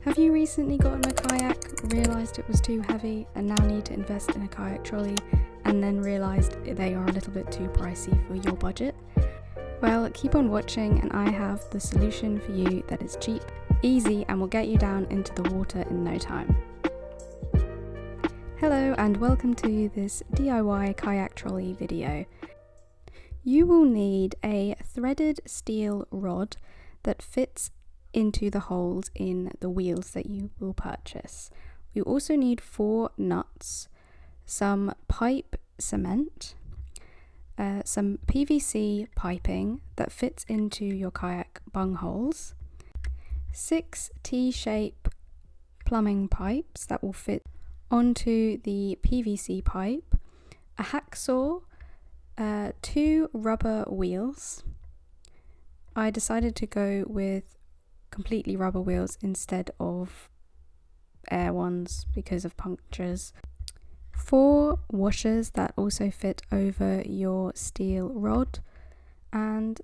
Have you recently gotten a kayak, realised it was too heavy and now need to invest in a kayak trolley and then realised they are a little bit too pricey for your budget? Well, keep on watching and I have the solution for you that is cheap, easy and will get you down into the water in no time. Hello and welcome to this DIY kayak trolley video. You will need a threaded steel rod that fits into the holes in the wheels that you will purchase. You also need 4 nuts, some pipe cement, some PVC piping that fits into your kayak bung holes, 6 T-shape plumbing pipes that will fit onto the PVC pipe, a hacksaw, 2 rubber wheels. I decided to go with completely rubber wheels instead of air ones because of punctures. 4 washers that also fit over your steel rod and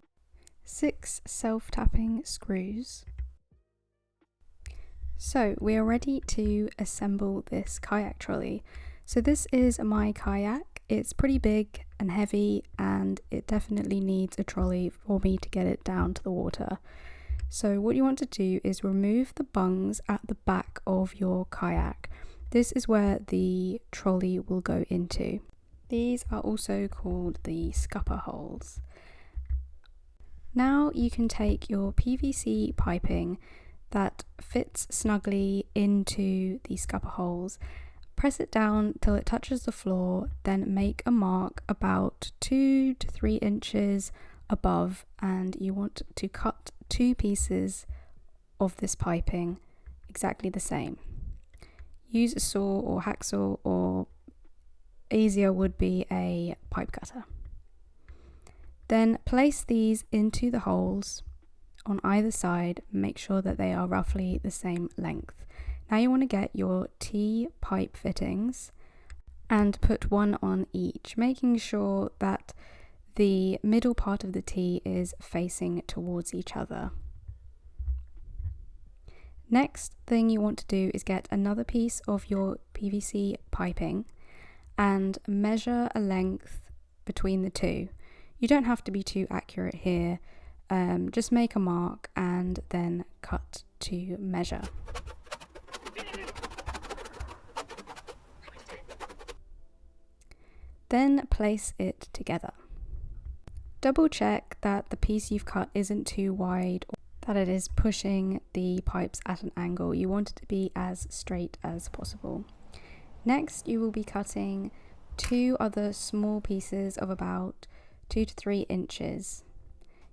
6 self-tapping screws. So we are ready to assemble this kayak trolley. So this is my kayak. It's pretty big and heavy and it definitely needs a trolley for me to get it down to the water. So what you want to do is remove the bungs at the back of your kayak. This is where the trolley will go into. These are also called the scupper holes. Now you can take your PVC piping that fits snugly into the scupper holes, press it down till it touches the floor, then make a mark about 2 to 3 inches above, and you want to cut 2 pieces of this piping exactly the same. Use a saw or hacksaw, or easier would be a pipe cutter. Then place these into the holes on either side. Make sure that they are roughly the same length. Now you want to get your T-pipe fittings and put one on each, making sure that the middle part of the T is facing towards each other. Next thing you want to do is get another piece of your PVC piping and measure a length between the two. You don't have to be too accurate here, just make a mark and then cut to measure. Then place it together. Double check that the piece you've cut isn't too wide or that it is pushing the pipes at an angle. You want it to be as straight as possible. Next, you will be cutting 2 other small pieces of about 2 to 3 inches.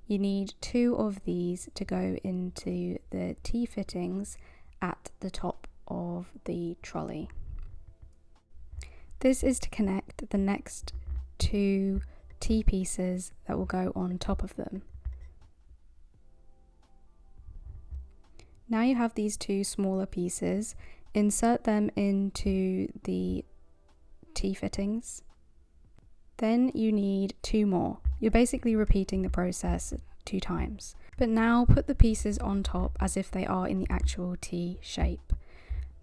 You need 2 of these to go into the T-fittings at the top of the trolley. This is to connect the next 2 T-pieces that will go on top of them. Now you have these 2 smaller pieces, insert them into the T-fittings. Then you need 2 more. You're basically repeating the process 2 times. But now put the pieces on top as if they are in the actual T shape.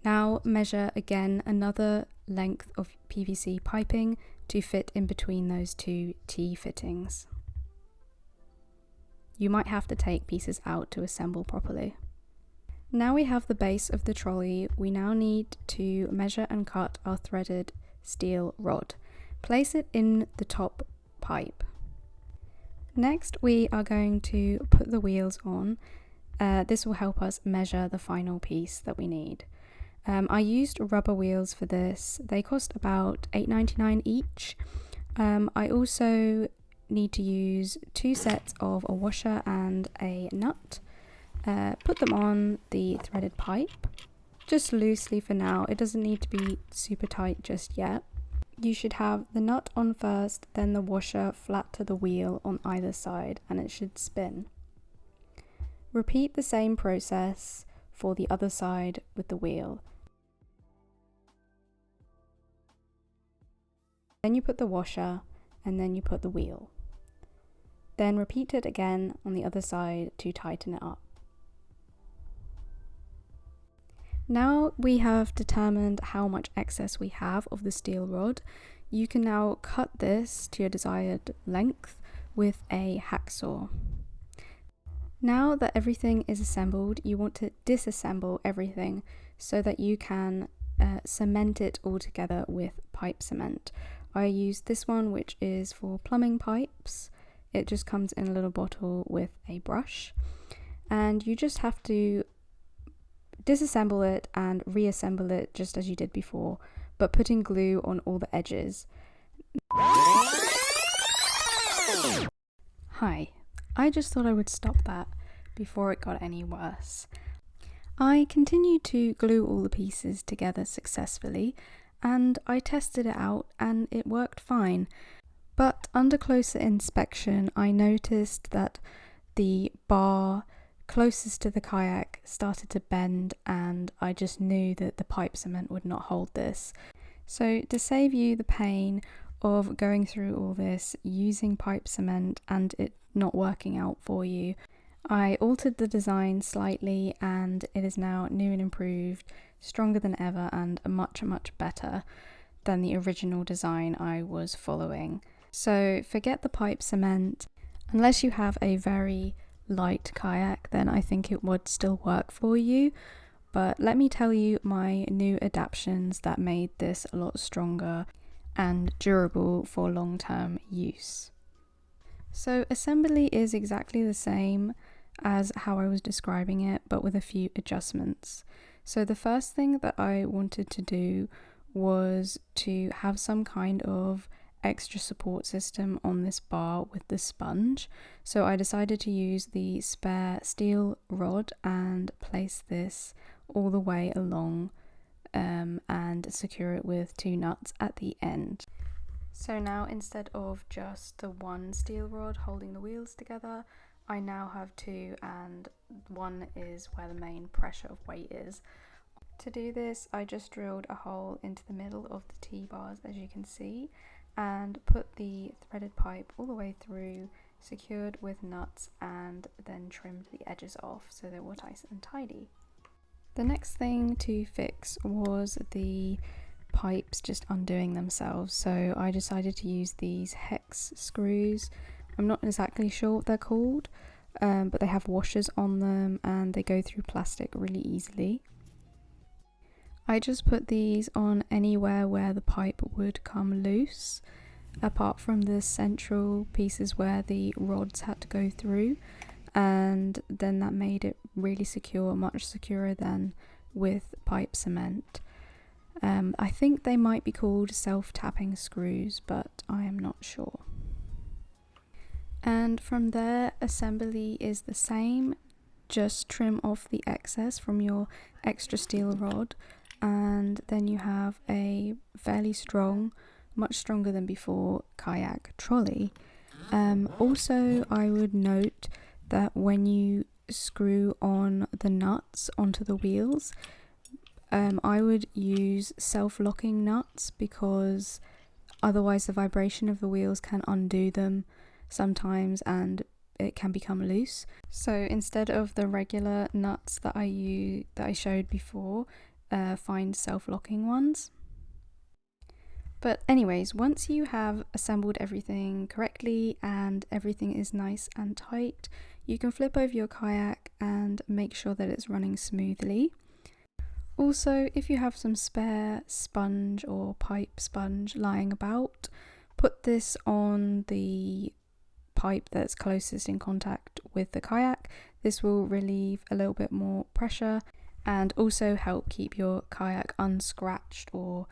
Now measure again another length of PVC piping to fit in between those 2 T-fittings. You might have to take pieces out to assemble properly. Now we have the base of the trolley, we now need to measure and cut our threaded steel rod. Place it in the top pipe. Next we are going to put the wheels on. This will help us measure the final piece that we need. I used rubber wheels for this. They cost about $8.99 each. I also need to use 2 sets of a washer and a nut. Put them on the threaded pipe, just loosely for now. It doesn't need to be super tight just yet. You should have the nut on first, then the washer flat to the wheel on either side, and it should spin. Repeat the same process for the other side with the wheel. Then you put the washer and then you put the wheel. Then repeat it again on the other side to tighten it up. Now we have determined how much excess we have of the steel rod. You can now cut this to your desired length with a hacksaw. Now that everything is assembled, you want to disassemble everything so that you can cement it all together with pipe cement. I use this one, which is for plumbing pipes. It just comes in a little bottle with a brush, and you just have to disassemble it and reassemble it just as you did before, but putting glue on all the edges. Hi, I just thought I would stop that before it got any worse. I continued to glue all the pieces together successfully, and I tested it out and it worked fine. But under closer inspection, I noticed that the bar closest to the kayak started to bend, and I just knew that the pipe cement would not hold this. So to save you the pain of going through all this using pipe cement and it not working out for you, I altered the design slightly, and it is now new and improved, stronger than ever, and much better than the original design I was following. So forget the pipe cement. Unless you have a very light kayak, then I think it would still work for you. But let me tell you my new adaptations that made this a lot stronger and durable for long-term use. So assembly is exactly the same as how I was describing it, but with a few adjustments. So the first thing that I wanted to do was to have some kind of extra support system on this bar with the sponge. So I decided to use the spare steel rod and place this all the way along and secure it with 2 nuts at the end. So now, instead of just the one steel rod holding the wheels together, I now have 2, and one is where the main pressure of weight is. To do this, I just drilled a hole into the middle of the T-bars, as you can see, and put the threaded pipe all the way through, secured with nuts, and then trimmed the edges off so they were nice and tidy. The next thing to fix was the pipes just undoing themselves, so I decided to use these hex screws. I'm not exactly sure what they're called, but they have washers on them and they go through plastic really easily. I just put these on anywhere where the pipe would come loose, apart from the central pieces where the rods had to go through, and then that made it really secure, much securer than with pipe cement. I think they might be called self-tapping screws, but I am not sure. And from there, assembly is the same. Just trim off the excess from your extra steel rod, and then you have a fairly strong, much stronger than before, kayak trolley. Also, I would note that when you screw on the nuts onto the wheels, I would use self-locking nuts, because otherwise the vibration of the wheels can undo them sometimes and it can become loose. So instead of the regular nuts that I showed before, find self-locking ones. But anyways, once you have assembled everything correctly and everything is nice and tight, you can flip over your kayak and make sure that it's running smoothly. Also, if you have some spare sponge or pipe sponge lying about, put this on the pipe that's closest in contact with the kayak. This will relieve a little bit more pressure and also help keep your kayak unscratched or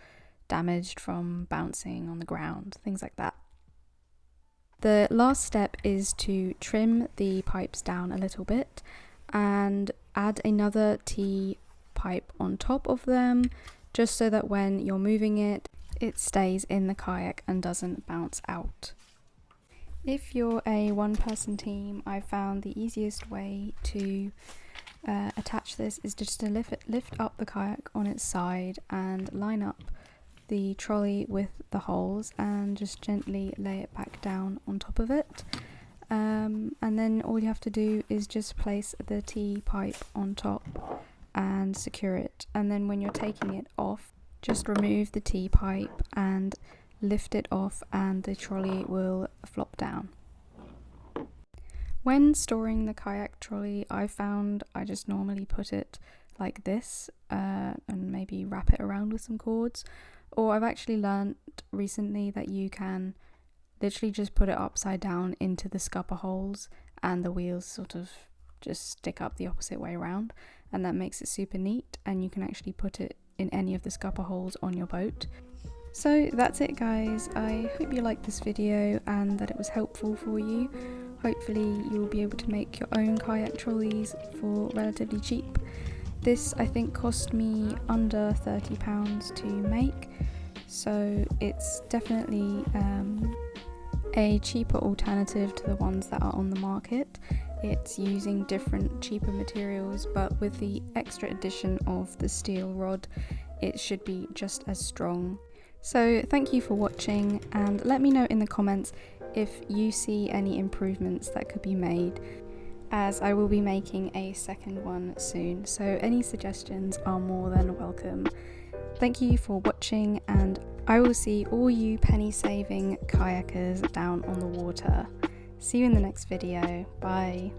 damaged from bouncing on the ground, things like that. The last step is to trim the pipes down a little bit and add another T pipe on top of them, just so that when you're moving it, it stays in the kayak and doesn't bounce out. If you're a one-person team, I found the easiest way to attach this is just to lift up the kayak on its side and line up the trolley with the holes and just gently lay it back down on top of it. And then all you have to do is just place the T pipe on top and secure it, and then when you're taking it off, just remove the T-pipe and lift it off and the trolley will flop down. When storing the kayak trolley, I found I just normally put it like this and maybe wrap it around with some cords, or I've actually learnt recently that you can literally just put it upside down into the scupper holes and the wheels sort of just stick up the opposite way around, and that makes it super neat, and you can actually put it in any of the scupper holes on your boat. So that's it guys, I hope you liked this video and that it was helpful for you. Hopefully you'll be able to make your own kayak trolleys for relatively cheap. This I think cost me under £30 to make, so it's definitely a cheaper alternative to the ones that are on the market. It's using different cheaper materials, but with the extra addition of the steel rod, it should be just as strong. So thank you for watching, and let me know in the comments if you see any improvements that could be made, as I will be making a second one soon, so any suggestions are more than welcome. Thank you for watching, and I will see all you penny saving kayakers down on the water. See you in the next video. Bye.